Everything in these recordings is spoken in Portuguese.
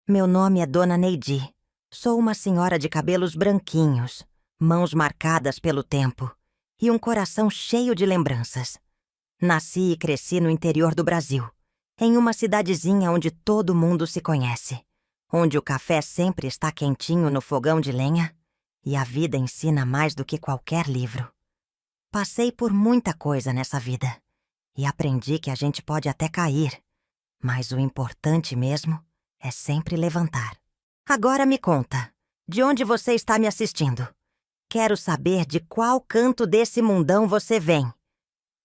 Meu nome é Dona Neidi. Sou uma senhora de cabelos branquinhos, mãos marcadas pelo tempo e um coração cheio de lembranças. Nasci e cresci no interior do Brasil, em uma cidadezinha onde todo mundo se conhece, onde o café sempre está quentinho no fogão de lenha e a vida ensina mais do que qualquer livro. Passei por muita coisa nessa vida e aprendi que a gente pode até cair, mas o importante mesmo é sempre levantar. Agora me conta, de onde você está me assistindo? Quero saber de qual canto desse mundão você vem.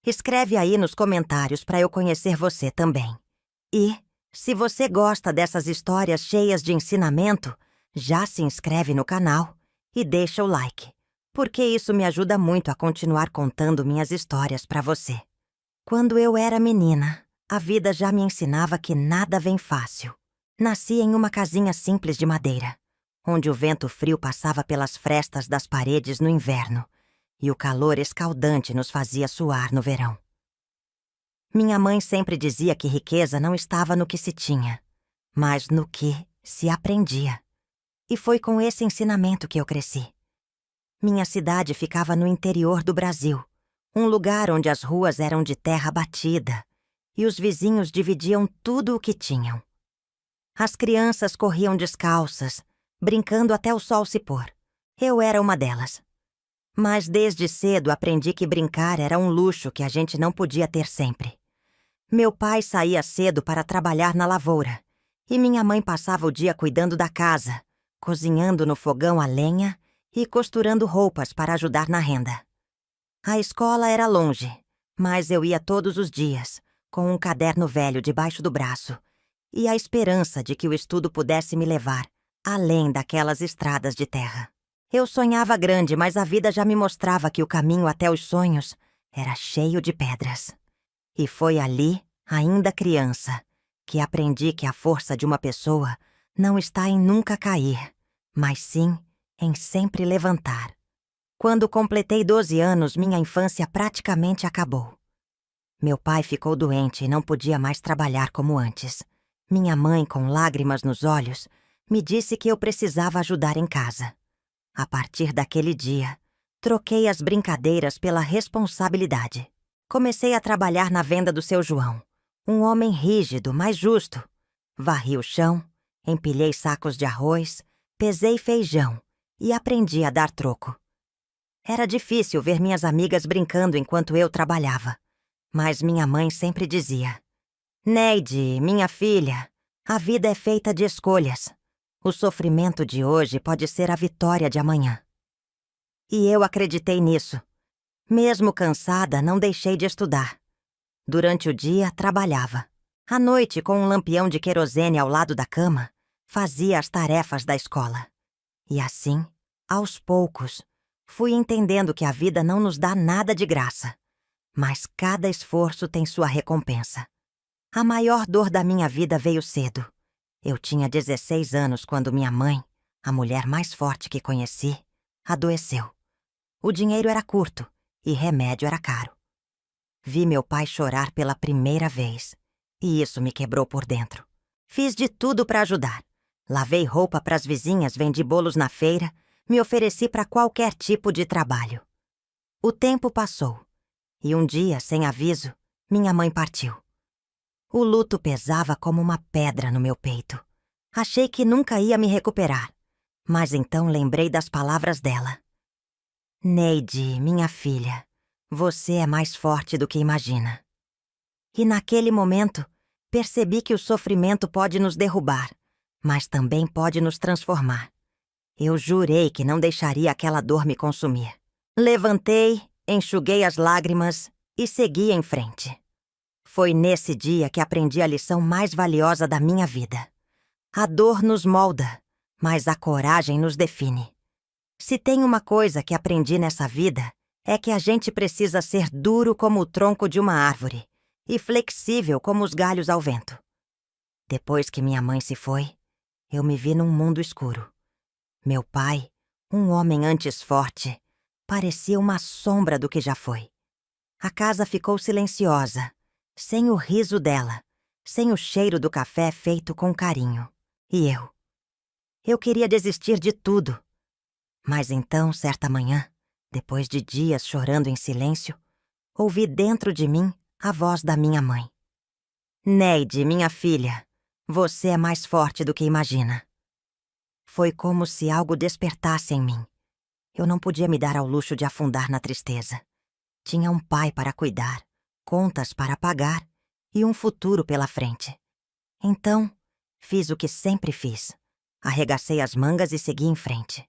Escreve aí nos comentários para eu conhecer você também. E, se você gosta dessas histórias cheias de ensinamento, já se inscreve no canal e deixa o like, porque isso me ajuda muito a continuar contando minhas histórias para você. Quando eu era menina, a vida já me ensinava que nada vem fácil. Nasci em uma casinha simples de madeira, onde o vento frio passava pelas frestas das paredes no inverno e o calor escaldante nos fazia suar no verão. Minha mãe sempre dizia que riqueza não estava no que se tinha, mas no que se aprendia. E foi com esse ensinamento que eu cresci. Minha cidade ficava no interior do Brasil, um lugar onde as ruas eram de terra batida e os vizinhos dividiam tudo o que tinham. As crianças corriam descalças, brincando até o sol se pôr. Eu era uma delas. Mas desde cedo aprendi que brincar era um luxo que a gente não podia ter sempre. Meu pai saía cedo para trabalhar na lavoura, e minha mãe passava o dia cuidando da casa, cozinhando no fogão a lenha e costurando roupas para ajudar na renda. A escola era longe, mas eu ia todos os dias, com um caderno velho debaixo do braço, e a esperança de que o estudo pudesse me levar além daquelas estradas de terra. Eu sonhava grande, mas a vida já me mostrava que o caminho até os sonhos era cheio de pedras. E foi ali, ainda criança, que aprendi que a força de uma pessoa não está em nunca cair, mas sim em sempre levantar. Quando completei 12 anos, minha infância praticamente acabou. Meu pai ficou doente e não podia mais trabalhar como antes. Minha mãe, com lágrimas nos olhos, me disse que eu precisava ajudar em casa. A partir daquele dia, troquei as brincadeiras pela responsabilidade. Comecei a trabalhar na venda do seu João, um homem rígido, mas justo. Varri o chão, empilhei sacos de arroz, pesei feijão e aprendi a dar troco. Era difícil ver minhas amigas brincando enquanto eu trabalhava, mas minha mãe sempre dizia: Neide, minha filha, a vida é feita de escolhas. O sofrimento de hoje pode ser a vitória de amanhã. E eu acreditei nisso. Mesmo cansada, não deixei de estudar. Durante o dia, trabalhava. À noite, com um lampião de querosene ao lado da cama, fazia as tarefas da escola. E assim, aos poucos, fui entendendo que a vida não nos dá nada de graça, mas cada esforço tem sua recompensa. A maior dor da minha vida veio cedo. Eu tinha 16 anos quando minha mãe, a mulher mais forte que conheci, adoeceu. O dinheiro era curto e remédio era caro. Vi meu pai chorar pela primeira vez e isso me quebrou por dentro. Fiz de tudo para ajudar. Lavei roupa para as vizinhas, vendi bolos na feira, me ofereci para qualquer tipo de trabalho. O tempo passou e um dia, sem aviso, minha mãe partiu. O luto pesava como uma pedra no meu peito. Achei que nunca ia me recuperar, mas então lembrei das palavras dela. Neide, minha filha, você é mais forte do que imagina. E naquele momento, percebi que o sofrimento pode nos derrubar, mas também pode nos transformar. Eu jurei que não deixaria aquela dor me consumir. Levantei, enxuguei as lágrimas e segui em frente. Foi nesse dia que aprendi a lição mais valiosa da minha vida. A dor nos molda, mas a coragem nos define. Se tem uma coisa que aprendi nessa vida, é que a gente precisa ser duro como o tronco de uma árvore e flexível como os galhos ao vento. Depois que minha mãe se foi, eu me vi num mundo escuro. Meu pai, um homem antes forte, parecia uma sombra do que já foi. A casa ficou silenciosa, sem o riso dela, sem o cheiro do café feito com carinho. E eu queria desistir de tudo. Mas então, certa manhã, depois de dias chorando em silêncio, ouvi dentro de mim a voz da minha mãe. Neide, minha filha, você é mais forte do que imagina. Foi como se algo despertasse em mim. Eu não podia me dar ao luxo de afundar na tristeza. Tinha um pai para cuidar, contas para pagar e um futuro pela frente. Então, fiz o que sempre fiz. Arregacei as mangas e segui em frente.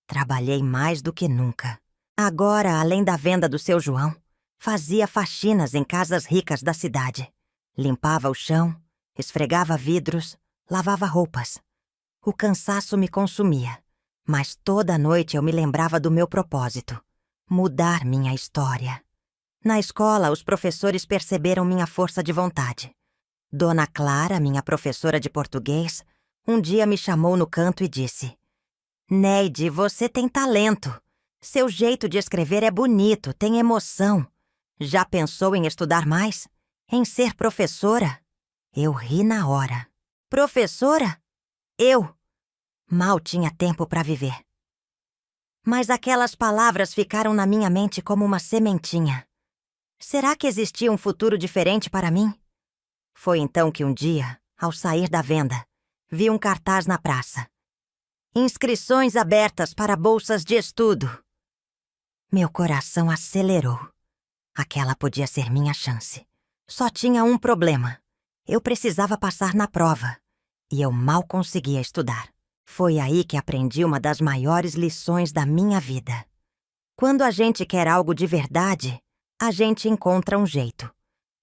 Trabalhei mais do que nunca. Agora, além da venda do seu João, fazia faxinas em casas ricas da cidade. Limpava o chão, esfregava vidros, lavava roupas. O cansaço me consumia, mas toda noite eu me lembrava do meu propósito: mudar minha história. Na escola, os professores perceberam minha força de vontade. Dona Clara, minha professora de português, um dia me chamou no canto e disse: Neide, você tem talento. Seu jeito de escrever é bonito, tem emoção. Já pensou em estudar mais? Em ser professora? Eu ri na hora. Professora? Eu? Mal tinha tempo para viver. Mas aquelas palavras ficaram na minha mente como uma sementinha. Será que existia um futuro diferente para mim? Foi então que um dia, ao sair da venda, vi um cartaz na praça. Inscrições abertas para bolsas de estudo. Meu coração acelerou. Aquela podia ser minha chance. Só tinha um problema. Eu precisava passar na prova. E eu mal conseguia estudar. Foi aí que aprendi uma das maiores lições da minha vida. Quando a gente quer algo de verdade, a gente encontra um jeito.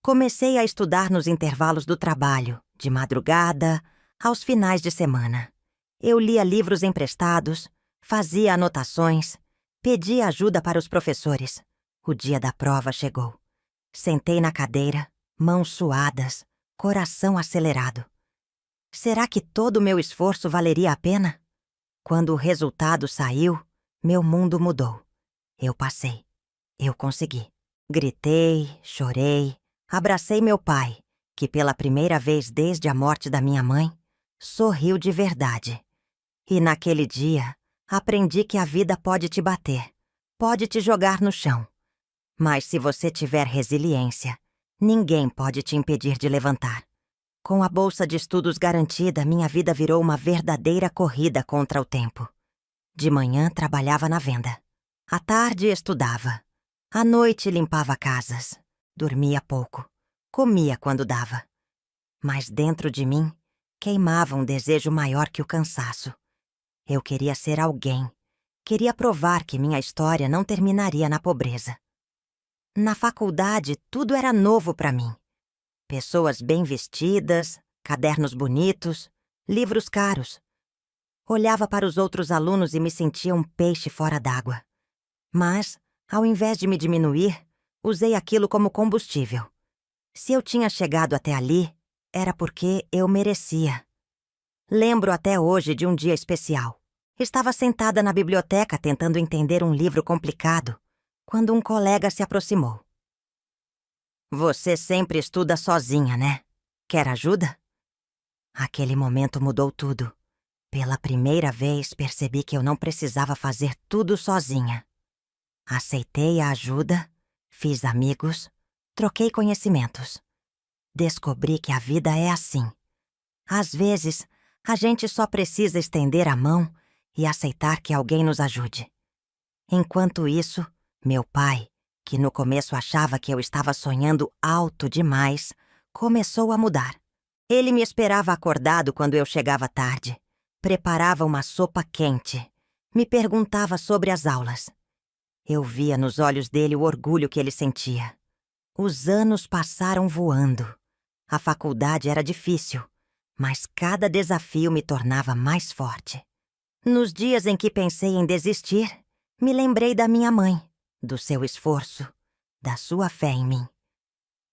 Comecei a estudar nos intervalos do trabalho, de madrugada, aos finais de semana. Eu lia livros emprestados, fazia anotações, pedia ajuda para os professores. O dia da prova chegou. Sentei na cadeira, mãos suadas, coração acelerado. Será que todo o meu esforço valeria a pena? Quando o resultado saiu, meu mundo mudou. Eu passei. Eu consegui. Gritei, chorei, abracei meu pai, que pela primeira vez desde a morte da minha mãe, sorriu de verdade. E naquele dia, aprendi que a vida pode te bater, pode te jogar no chão. Mas se você tiver resiliência, ninguém pode te impedir de levantar. Com a bolsa de estudos garantida, minha vida virou uma verdadeira corrida contra o tempo. De manhã, trabalhava na venda. À tarde, estudava. À noite, limpava casas. Dormia pouco. Comia quando dava. Mas dentro de mim, queimava um desejo maior que o cansaço. Eu queria ser alguém. Queria provar que minha história não terminaria na pobreza. Na faculdade, tudo era novo para mim. Pessoas bem vestidas, cadernos bonitos, livros caros. Olhava para os outros alunos e me sentia um peixe fora d'água. Mas, ao invés de me diminuir, usei aquilo como combustível. Se eu tinha chegado até ali, era porque eu merecia. Lembro até hoje de um dia especial. Estava sentada na biblioteca tentando entender um livro complicado, quando um colega se aproximou. Você sempre estuda sozinha, né? Quer ajuda? Aquele momento mudou tudo. Pela primeira vez, percebi que eu não precisava fazer tudo sozinha. Aceitei a ajuda, fiz amigos, troquei conhecimentos. Descobri que a vida é assim. Às vezes, a gente só precisa estender a mão e aceitar que alguém nos ajude. Enquanto isso, meu pai, que no começo achava que eu estava sonhando alto demais, começou a mudar. Ele me esperava acordado quando eu chegava tarde. Preparava uma sopa quente. Me perguntava sobre as aulas. Eu via nos olhos dele o orgulho que ele sentia. Os anos passaram voando. A faculdade era difícil, mas cada desafio me tornava mais forte. Nos dias em que pensei em desistir, me lembrei da minha mãe, do seu esforço, da sua fé em mim.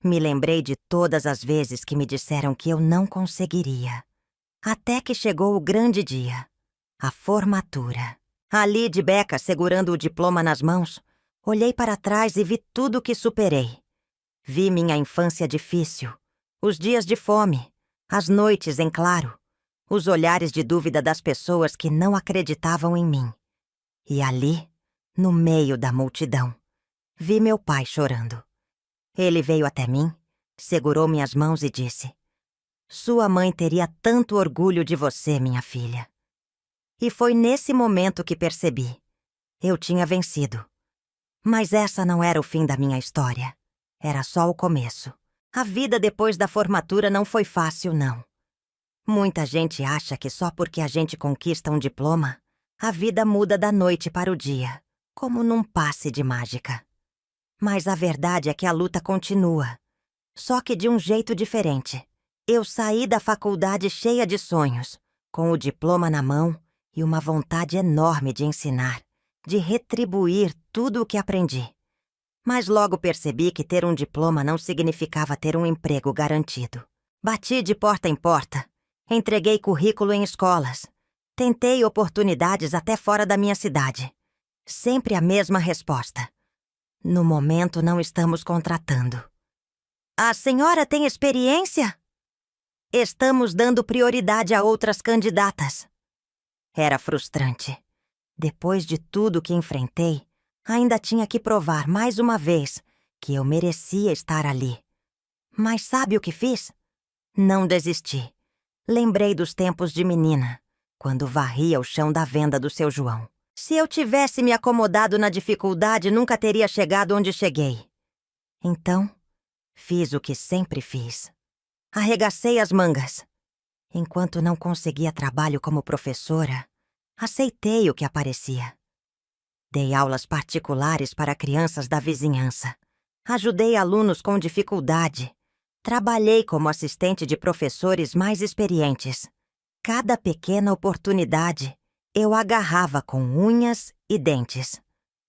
Me lembrei de todas as vezes que me disseram que eu não conseguiria. Até que chegou o grande dia, a formatura. Ali de beca, segurando o diploma nas mãos, olhei para trás e vi tudo o que superei. Vi minha infância difícil, os dias de fome, as noites em claro, os olhares de dúvida das pessoas que não acreditavam em mim. E ali, no meio da multidão, vi meu pai chorando. Ele veio até mim, segurou minhas mãos e disse: "Sua mãe teria tanto orgulho de você, minha filha." E foi nesse momento que percebi. Eu tinha vencido. Mas essa não era o fim da minha história. Era só o começo. A vida depois da formatura não foi fácil, não. Muita gente acha que só porque a gente conquista um diploma, a vida muda da noite para o dia, como num passe de mágica. Mas a verdade é que a luta continua, só que de um jeito diferente. Eu saí da faculdade cheia de sonhos, com o diploma na mão e uma vontade enorme de ensinar, de retribuir tudo o que aprendi. Mas logo percebi que ter um diploma não significava ter um emprego garantido. Bati de porta em porta, entreguei currículo em escolas, tentei oportunidades até fora da minha cidade. Sempre a mesma resposta: "No momento não estamos contratando." "A senhora tem experiência?" "Estamos dando prioridade a outras candidatas." Era frustrante. Depois de tudo que enfrentei, ainda tinha que provar mais uma vez que eu merecia estar ali. Mas sabe o que fiz? Não desisti. Lembrei dos tempos de menina, quando varria o chão da venda do seu João. Se eu tivesse me acomodado na dificuldade, nunca teria chegado onde cheguei. Então, fiz o que sempre fiz. Arregacei as mangas. Enquanto não conseguia trabalho como professora, aceitei o que aparecia. Dei aulas particulares para crianças da vizinhança. Ajudei alunos com dificuldade. Trabalhei como assistente de professores mais experientes. Cada pequena oportunidade eu agarrava com unhas e dentes.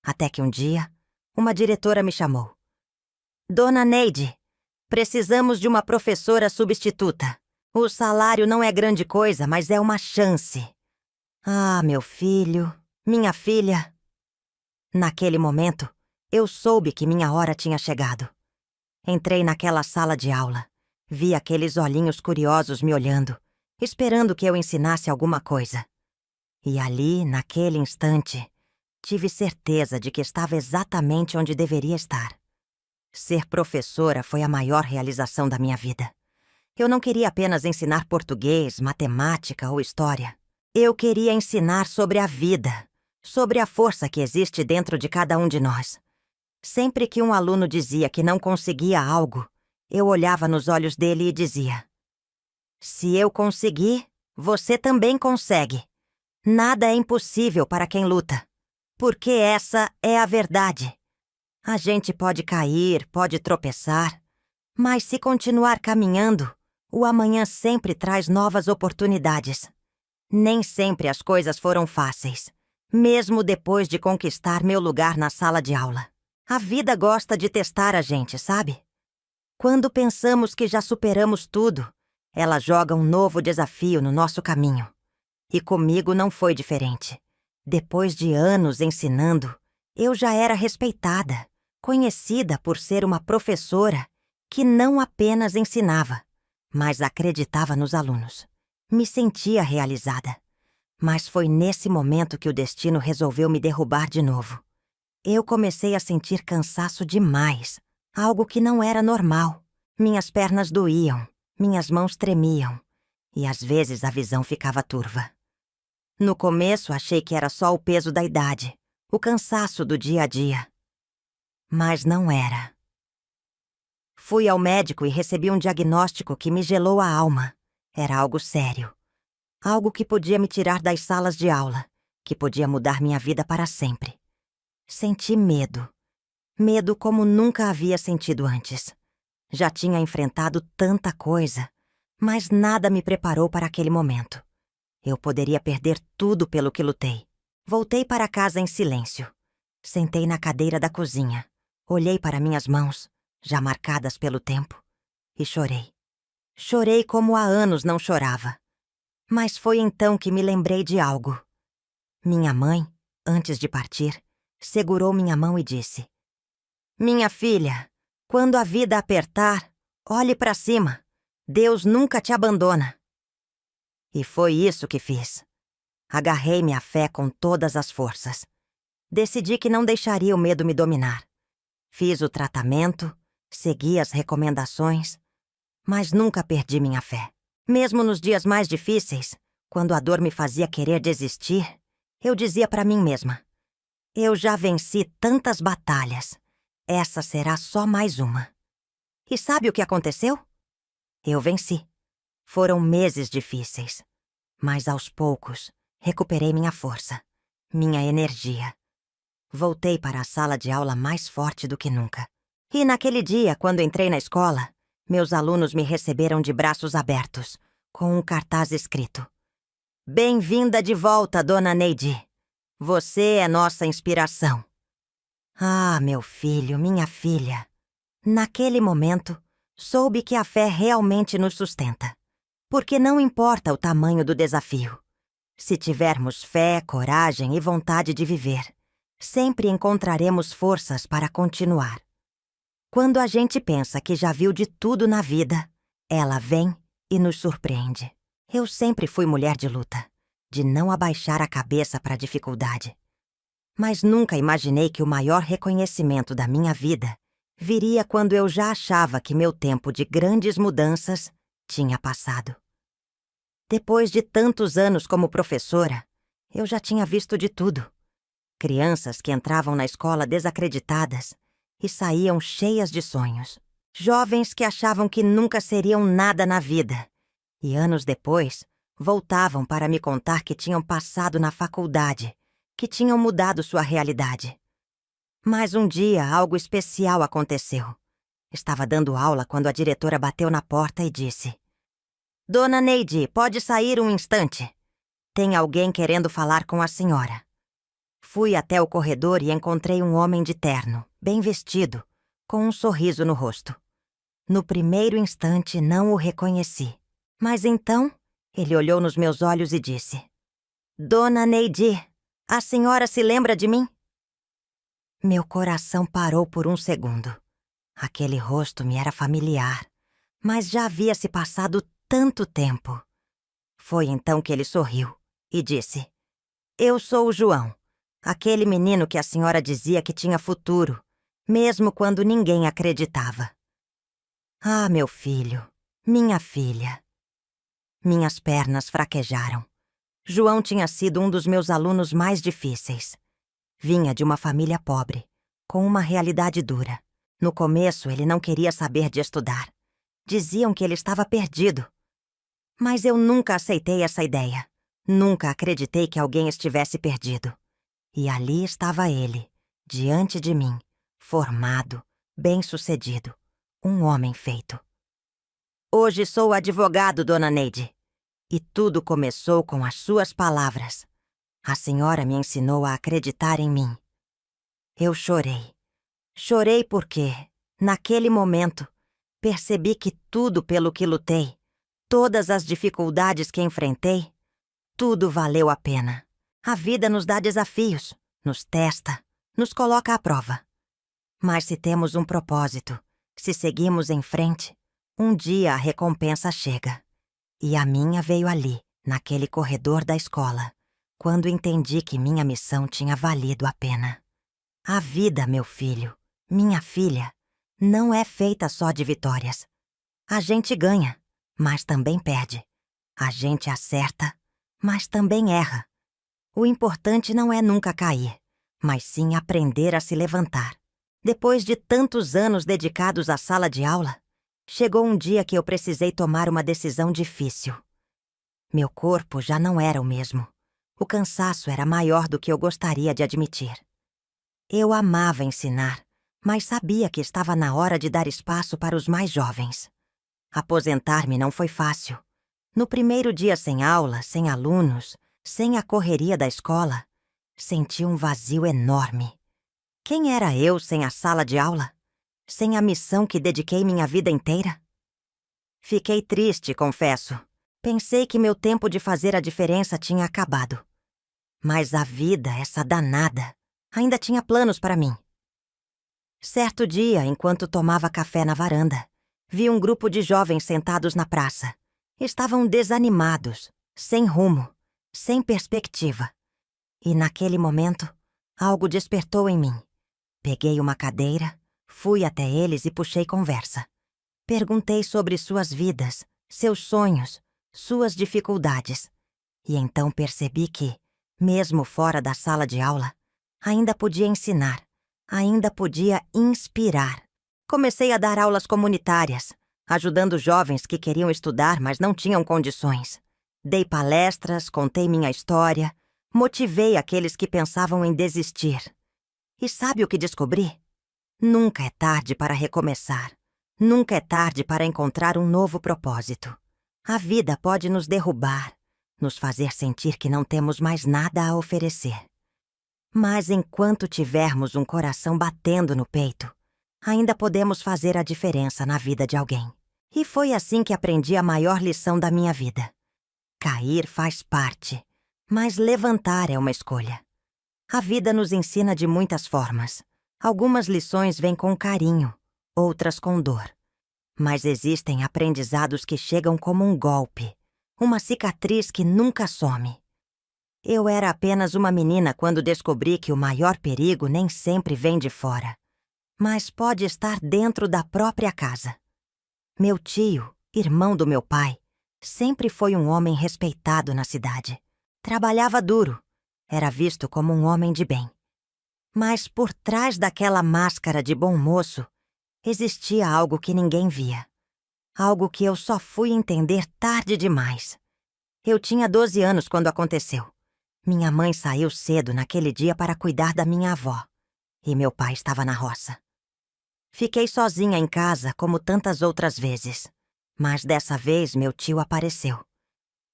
Até que um dia, uma diretora me chamou. "Dona Neide, precisamos de uma professora substituta. O salário não é grande coisa, mas é uma chance." Ah, meu filho, minha filha. Naquele momento, eu soube que minha hora tinha chegado. Entrei naquela sala de aula. Vi aqueles olhinhos curiosos me olhando, esperando que eu ensinasse alguma coisa. E ali, naquele instante, tive certeza de que estava exatamente onde deveria estar. Ser professora foi a maior realização da minha vida. Eu não queria apenas ensinar português, matemática ou história. Eu queria ensinar sobre a vida, sobre a força que existe dentro de cada um de nós. Sempre que um aluno dizia que não conseguia algo, eu olhava nos olhos dele e dizia: "Se eu conseguir, você também consegue. Nada é impossível para quem luta, porque essa é a verdade. A gente pode cair, pode tropeçar, mas se continuar caminhando, o amanhã sempre traz novas oportunidades." Nem sempre as coisas foram fáceis, mesmo depois de conquistar meu lugar na sala de aula. A vida gosta de testar a gente, sabe? Quando pensamos que já superamos tudo, ela joga um novo desafio no nosso caminho. E comigo não foi diferente. Depois de anos ensinando, eu já era respeitada, conhecida por ser uma professora que não apenas ensinava, mas acreditava nos alunos. Me sentia realizada. Mas foi nesse momento que o destino resolveu me derrubar de novo. Eu comecei a sentir cansaço demais, algo que não era normal. Minhas pernas doíam, minhas mãos tremiam, e às vezes a visão ficava turva. No começo achei que era só o peso da idade, o cansaço do dia a dia. Mas não era. Fui ao médico e recebi um diagnóstico que me gelou a alma. Era algo sério. Algo que podia me tirar das salas de aula, que podia mudar minha vida para sempre. Senti medo. Medo como nunca havia sentido antes. Já tinha enfrentado tanta coisa, mas nada me preparou para aquele momento. Eu poderia perder tudo pelo que lutei. Voltei para casa em silêncio. Sentei na cadeira da cozinha. Olhei para minhas mãos, já marcadas pelo tempo, e chorei. Chorei como há anos não chorava. Mas foi então que me lembrei de algo. Minha mãe, antes de partir, segurou minha mão e disse: "Minha filha, quando a vida apertar, olhe para cima. Deus nunca te abandona." E foi isso que fiz. Agarrei-me à fé com todas as forças. Decidi que não deixaria o medo me dominar. Fiz o tratamento, segui as recomendações, mas nunca perdi minha fé. Mesmo nos dias mais difíceis, quando a dor me fazia querer desistir, eu dizia para mim mesma: eu já venci tantas batalhas. Essa será só mais uma. E sabe o que aconteceu? Eu venci. Foram meses difíceis, mas aos poucos recuperei minha força, minha energia. Voltei para a sala de aula mais forte do que nunca. E naquele dia, quando entrei na escola, meus alunos me receberam de braços abertos, com um cartaz escrito: Bem-vinda de volta, Dona Neide. Você é nossa inspiração. Ah, meu filho, minha filha. Naquele momento, soube que a fé realmente nos sustenta. Porque não importa o tamanho do desafio. Se tivermos fé, coragem e vontade de viver, sempre encontraremos forças para continuar. Quando a gente pensa que já viu de tudo na vida, ela vem e nos surpreende. Eu sempre fui mulher de luta, de não abaixar a cabeça para a dificuldade. Mas nunca imaginei que o maior reconhecimento da minha vida viria quando eu já achava que meu tempo de grandes mudanças tinha passado. Depois de tantos anos como professora, eu já tinha visto de tudo. Crianças que entravam na escola desacreditadas e saíam cheias de sonhos. Jovens que achavam que nunca seriam nada na vida. E anos depois, voltavam para me contar que tinham passado na faculdade, que tinham mudado sua realidade. Mas um dia, algo especial aconteceu. Estava dando aula quando a diretora bateu na porta e disse: Dona Neide, pode sair um instante. Tem alguém querendo falar com a senhora. Fui até o corredor e encontrei um homem de terno, bem vestido, com um sorriso no rosto. No primeiro instante, não o reconheci. Mas então, ele olhou nos meus olhos e disse: Dona Neide, a senhora se lembra de mim? Meu coração parou por um segundo. Aquele rosto me era familiar, mas já havia se passado tanto tempo. Foi então que ele sorriu e disse: Eu sou o João, aquele menino que a senhora dizia que tinha futuro, mesmo quando ninguém acreditava. Ah, meu filho, minha filha. Minhas pernas fraquejaram. João tinha sido um dos meus alunos mais difíceis. Vinha de uma família pobre, com uma realidade dura. No começo, ele não queria saber de estudar. Diziam que ele estava perdido. Mas eu nunca aceitei essa ideia. Nunca acreditei que alguém estivesse perdido. E ali estava ele, diante de mim, formado, bem-sucedido, um homem feito. Hoje sou advogado, Dona Neide. E tudo começou com as suas palavras. A senhora me ensinou a acreditar em mim. Eu chorei. Chorei porque, naquele momento, percebi que tudo pelo que lutei, todas as dificuldades que enfrentei, tudo valeu a pena. A vida nos dá desafios, nos testa, nos coloca à prova. Mas se temos um propósito, se seguimos em frente, um dia a recompensa chega. E a minha veio ali, naquele corredor da escola, quando entendi que minha missão tinha valido a pena. A vida, meu filho, minha filha, não é feita só de vitórias. A gente ganha, mas também perde. A gente acerta, mas também erra. O importante não é nunca cair, mas sim aprender a se levantar. Depois de tantos anos dedicados à sala de aula, chegou um dia que eu precisei tomar uma decisão difícil. Meu corpo já não era o mesmo. O cansaço era maior do que eu gostaria de admitir. Eu amava ensinar, mas sabia que estava na hora de dar espaço para os mais jovens. Aposentar-me não foi fácil. No primeiro dia sem aula, sem alunos, sem a correria da escola, senti um vazio enorme. Quem era eu sem a sala de aula? Sem a missão que dediquei minha vida inteira? Fiquei triste, confesso. Pensei que meu tempo de fazer a diferença tinha acabado. Mas a vida, essa danada, ainda tinha planos para mim. Certo dia, enquanto tomava café na varanda, vi um grupo de jovens sentados na praça. Estavam desanimados, sem rumo, sem perspectiva. E naquele momento, algo despertou em mim. Peguei uma cadeira, fui até eles e puxei conversa. Perguntei sobre suas vidas, seus sonhos, suas dificuldades. E então percebi que, mesmo fora da sala de aula, ainda podia ensinar, ainda podia inspirar. Comecei a dar aulas comunitárias, ajudando jovens que queriam estudar, mas não tinham condições. Dei palestras, contei minha história, motivei aqueles que pensavam em desistir. E sabe o que descobri? Nunca é tarde para recomeçar. Nunca é tarde para encontrar um novo propósito. A vida pode nos derrubar, nos fazer sentir que não temos mais nada a oferecer. Mas enquanto tivermos um coração batendo no peito, ainda podemos fazer a diferença na vida de alguém. E foi assim que aprendi a maior lição da minha vida. Cair faz parte, mas levantar é uma escolha. A vida nos ensina de muitas formas. Algumas lições vêm com carinho, outras com dor. Mas existem aprendizados que chegam como um golpe, uma cicatriz que nunca some. Eu era apenas uma menina quando descobri que o maior perigo nem sempre vem de fora, mas pode estar dentro da própria casa. Meu tio, irmão do meu pai, sempre foi um homem respeitado na cidade. Trabalhava duro, era visto como um homem de bem. Mas por trás daquela máscara de bom moço, existia algo que ninguém via. Algo que eu só fui entender tarde demais. Eu tinha 12 anos quando aconteceu. Minha mãe saiu cedo naquele dia para cuidar da minha avó, e meu pai estava na roça. Fiquei sozinha em casa como tantas outras vezes, mas dessa vez meu tio apareceu.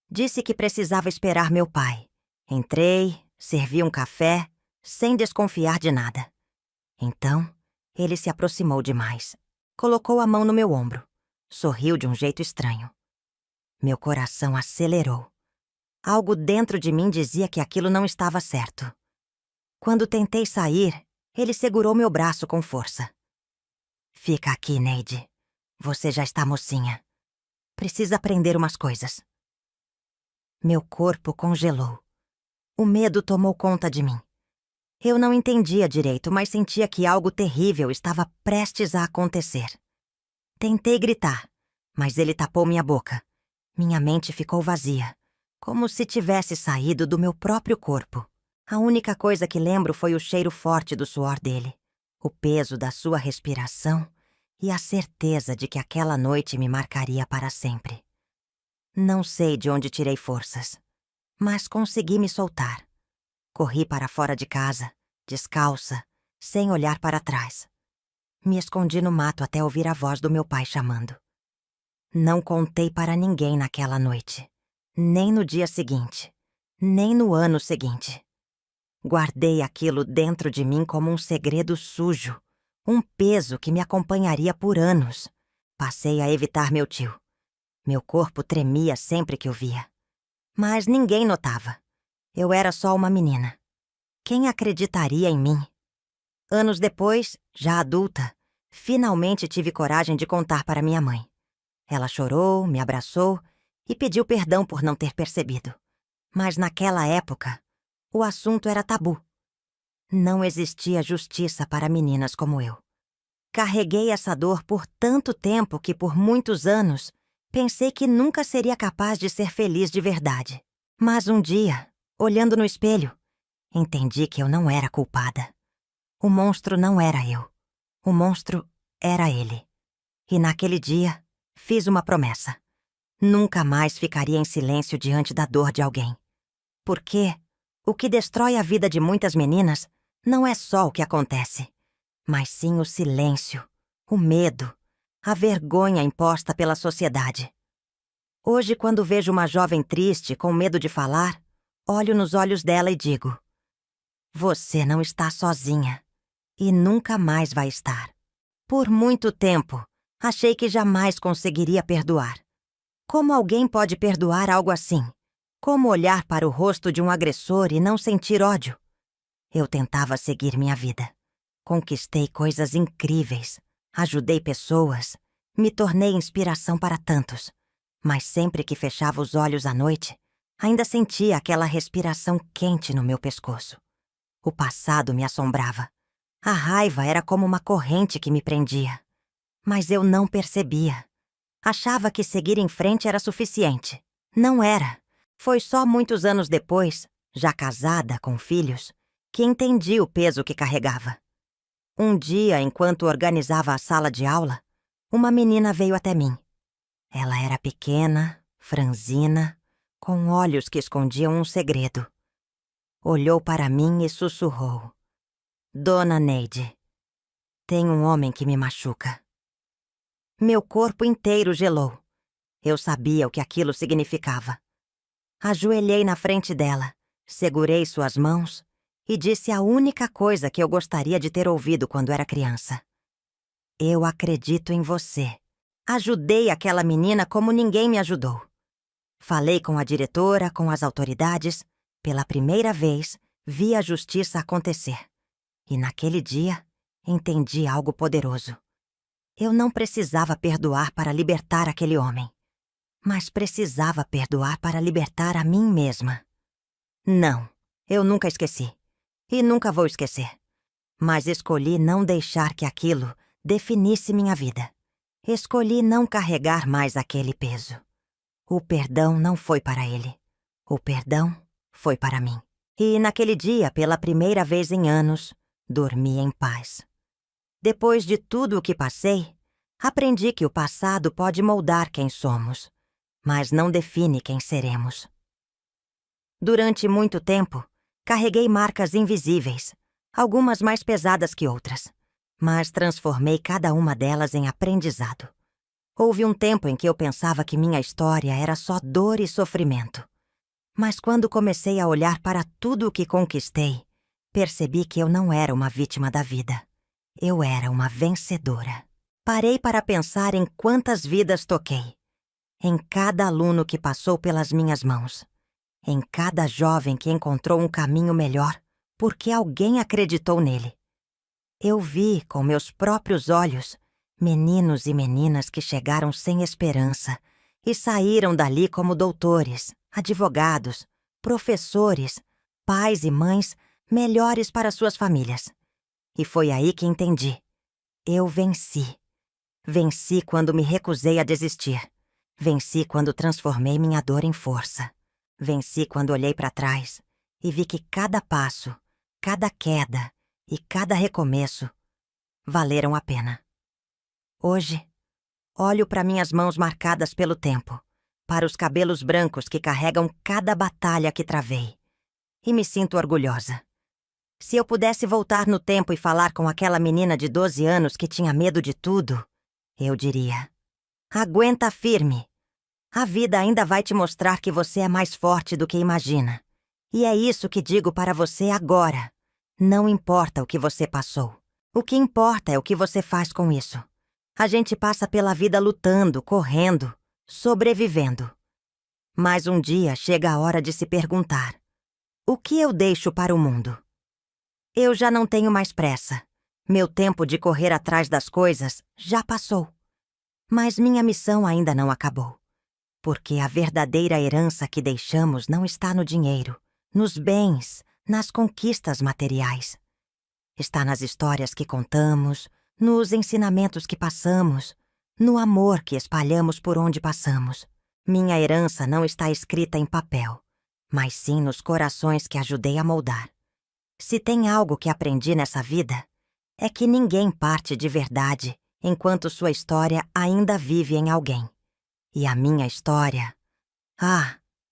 Disse que precisava esperar meu pai. Entrei, servi um café, sem desconfiar de nada. Então, ele se aproximou demais. Colocou a mão no meu ombro. Sorriu de um jeito estranho. Meu coração acelerou. Algo dentro de mim dizia que aquilo não estava certo. Quando tentei sair, ele segurou meu braço com força. Fica aqui, Neide. Você já está mocinha. Precisa aprender umas coisas. Meu corpo congelou. O medo tomou conta de mim. Eu não entendia direito, mas sentia que algo terrível estava prestes a acontecer. Tentei gritar, mas ele tapou minha boca. Minha mente ficou vazia, como se tivesse saído do meu próprio corpo. A única coisa que lembro foi o cheiro forte do suor dele, o peso da sua respiração e a certeza de que aquela noite me marcaria para sempre. Não sei de onde tirei forças, mas consegui me soltar. Corri para fora de casa, descalça, sem olhar para trás. Me escondi no mato até ouvir a voz do meu pai chamando. Não contei para ninguém naquela noite, nem no dia seguinte, nem no ano seguinte. Guardei aquilo dentro de mim como um segredo sujo, um peso que me acompanharia por anos. Passei a evitar meu tio. Meu corpo tremia sempre que o via. Mas ninguém notava. Eu era só uma menina. Quem acreditaria em mim? Anos depois, já adulta, finalmente tive coragem de contar para minha mãe. Ela chorou, me abraçou e pediu perdão por não ter percebido. Mas naquela época, o assunto era tabu. Não existia justiça para meninas como eu. Carreguei essa dor por tanto tempo que, por muitos anos, pensei que nunca seria capaz de ser feliz de verdade. Mas um dia, olhando no espelho, entendi que eu não era culpada. O monstro não era eu. O monstro era ele. E naquele dia, fiz uma promessa. Nunca mais ficaria em silêncio diante da dor de alguém. Porque o que destrói a vida de muitas meninas não é só o que acontece, mas sim o silêncio, o medo, a vergonha imposta pela sociedade. Hoje, quando vejo uma jovem triste, com medo de falar, olho nos olhos dela e digo: você não está sozinha. E nunca mais vai estar. Por muito tempo, achei que jamais conseguiria perdoar. Como alguém pode perdoar algo assim? Como olhar para o rosto de um agressor e não sentir ódio? Eu tentava seguir minha vida. Conquistei coisas incríveis, ajudei pessoas, me tornei inspiração para tantos. Mas sempre que fechava os olhos à noite, Ainda sentia aquela respiração quente no meu pescoço. O passado me assombrava. A raiva era como uma corrente que me prendia. Mas eu não percebia. Achava que seguir em frente era suficiente. Não era. Foi só muitos anos depois, já casada, com filhos, que entendi o peso que carregava. Um dia, enquanto organizava a sala de aula, uma menina veio até mim. Ela era pequena, franzina, com olhos que escondiam um segredo. Olhou para mim e sussurrou: Dona Neide, tem um homem que me machuca. Meu corpo inteiro gelou. Eu sabia o que aquilo significava. Ajoelhei na frente dela, segurei suas mãos e disse a única coisa que eu gostaria de ter ouvido quando era criança. Eu acredito em você. Ajudei aquela menina como ninguém me ajudou. Falei com a diretora, com as autoridades. Pela primeira vez, vi a justiça acontecer. E naquele dia, entendi algo poderoso. Eu não precisava perdoar para libertar aquele homem, mas precisava perdoar para libertar a mim mesma. Não, eu nunca esqueci. E nunca vou esquecer. Mas escolhi não deixar que aquilo definisse minha vida. Escolhi não carregar mais aquele peso. O perdão não foi para ele. O perdão foi para mim. E naquele dia, pela primeira vez em anos, dormi em paz. Depois de tudo o que passei, aprendi que o passado pode moldar quem somos, mas não define quem seremos. Durante muito tempo, carreguei marcas invisíveis, algumas mais pesadas que outras, mas transformei cada uma delas em aprendizado. Houve um tempo em que eu pensava que minha história era só dor e sofrimento. Mas quando comecei a olhar para tudo o que conquistei, percebi que eu não era uma vítima da vida. Eu era uma vencedora. Parei para pensar em quantas vidas toquei. Em cada aluno que passou pelas minhas mãos. Em cada jovem que encontrou um caminho melhor porque alguém acreditou nele. Eu vi, com meus próprios olhos, meninos e meninas que chegaram sem esperança e saíram dali como doutores, advogados, professores, pais e mães melhores para suas famílias. E foi aí que entendi. Eu venci. Venci quando me recusei a desistir. Venci quando transformei minha dor em força. Venci quando olhei para trás e vi que cada passo, cada queda e cada recomeço valeram a pena. Hoje, olho para minhas mãos marcadas pelo tempo, para os cabelos brancos que carregam cada batalha que travei, e me sinto orgulhosa. Se eu pudesse voltar no tempo e falar com aquela menina de 12 anos que tinha medo de tudo, eu diria: aguenta firme. A vida ainda vai te mostrar que você é mais forte do que imagina. E é isso que digo para você agora. Não importa o que você passou. O que importa é o que você faz com isso. A gente passa pela vida lutando, correndo, sobrevivendo. Mas um dia chega a hora de se perguntar: o que eu deixo para o mundo? Eu já não tenho mais pressa. Meu tempo de correr atrás das coisas já passou. Mas minha missão ainda não acabou. Porque a verdadeira herança que deixamos não está no dinheiro, nos bens, nas conquistas materiais. Está nas histórias que contamos, nos ensinamentos que passamos, no amor que espalhamos por onde passamos. Minha herança não está escrita em papel, mas sim nos corações que ajudei a moldar. Se tem algo que aprendi nessa vida, é que ninguém parte de verdade enquanto sua história ainda vive em alguém. E a minha história,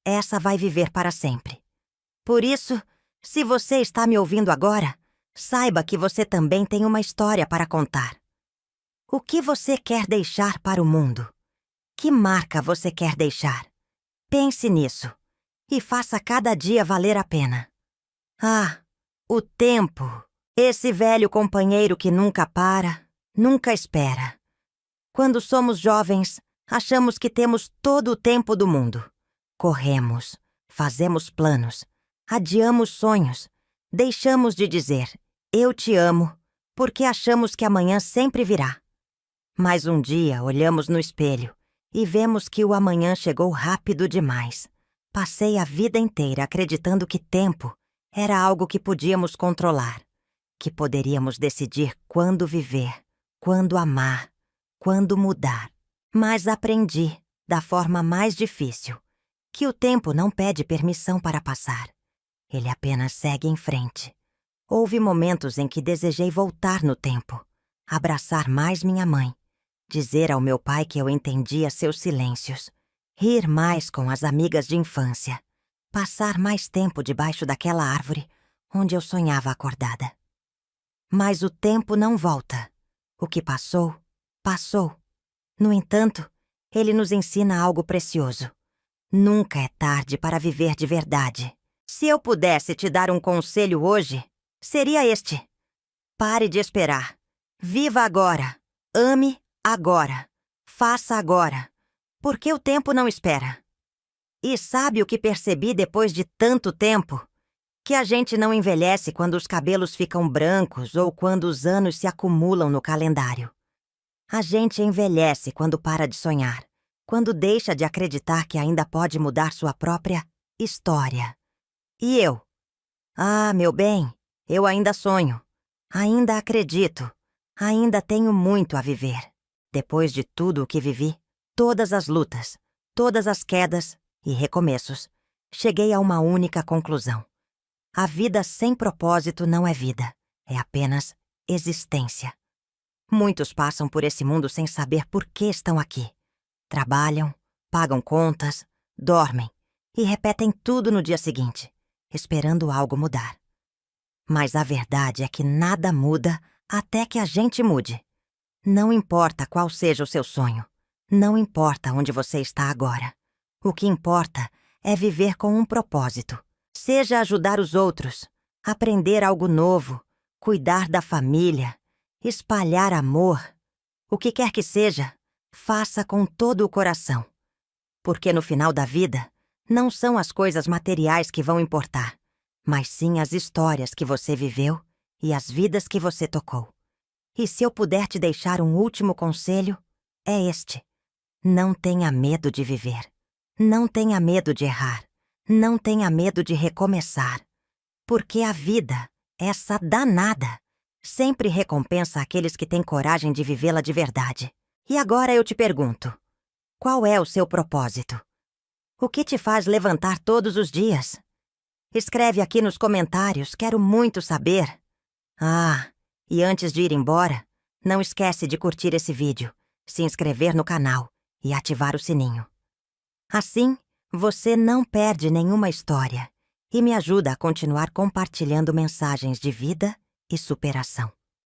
essa vai viver para sempre. Por isso, se você está me ouvindo agora, saiba que você também tem uma história para contar. O que você quer deixar para o mundo? Que marca você quer deixar? Pense nisso e faça cada dia valer a pena. O tempo, esse velho companheiro que nunca para, nunca espera. Quando somos jovens, achamos que temos todo o tempo do mundo. Corremos, fazemos planos, adiamos sonhos, deixamos de dizer "eu te amo" porque achamos que amanhã sempre virá. Mas um dia olhamos no espelho e vemos que o amanhã chegou rápido demais. Passei a vida inteira acreditando que tempo era algo que podíamos controlar, que poderíamos decidir quando viver, quando amar, quando mudar. Mas aprendi, da forma mais difícil, que o tempo não pede permissão para passar. Ele apenas segue em frente. Houve momentos em que desejei voltar no tempo, abraçar mais minha mãe, dizer ao meu pai que eu entendia seus silêncios, rir mais com as amigas de infância, passar mais tempo debaixo daquela árvore onde eu sonhava acordada. Mas o tempo não volta. O que passou, passou. No entanto, ele nos ensina algo precioso. Nunca é tarde para viver de verdade. Se eu pudesse te dar um conselho hoje, seria este: pare de esperar. Viva agora. Ame agora. Faça agora. Porque o tempo não espera. E sabe o que percebi depois de tanto tempo? Que a gente não envelhece quando os cabelos ficam brancos ou quando os anos se acumulam no calendário. A gente envelhece quando para de sonhar, quando deixa de acreditar que ainda pode mudar sua própria história. E eu? Ah, meu bem, eu ainda sonho, ainda acredito, ainda tenho muito a viver. Depois de tudo o que vivi, todas as lutas, todas as quedas e recomeços, cheguei a uma única conclusão. A vida sem propósito não é vida, é apenas existência. Muitos passam por esse mundo sem saber por que estão aqui. Trabalham, pagam contas, dormem e repetem tudo no dia seguinte, esperando algo mudar. Mas a verdade é que nada muda até que a gente mude. Não importa qual seja o seu sonho, não importa onde você está agora. O que importa é viver com um propósito. Seja ajudar os outros, aprender algo novo, cuidar da família, espalhar amor. O que quer que seja, faça com todo o coração. Porque no final da vida, não são as coisas materiais que vão importar, mas sim as histórias que você viveu e as vidas que você tocou. E se eu puder te deixar um último conselho, é este: não tenha medo de viver. Não tenha medo de errar. Não tenha medo de recomeçar. Porque a vida, essa danada, sempre recompensa aqueles que têm coragem de vivê-la de verdade. E agora eu te pergunto: qual é o seu propósito? O que te faz levantar todos os dias? Escreve aqui nos comentários, quero muito saber. Ah, e antes de ir embora, não esquece de curtir esse vídeo, se inscrever no canal e ativar o sininho. Assim, você não perde nenhuma história e me ajuda a continuar compartilhando mensagens de vida e superação.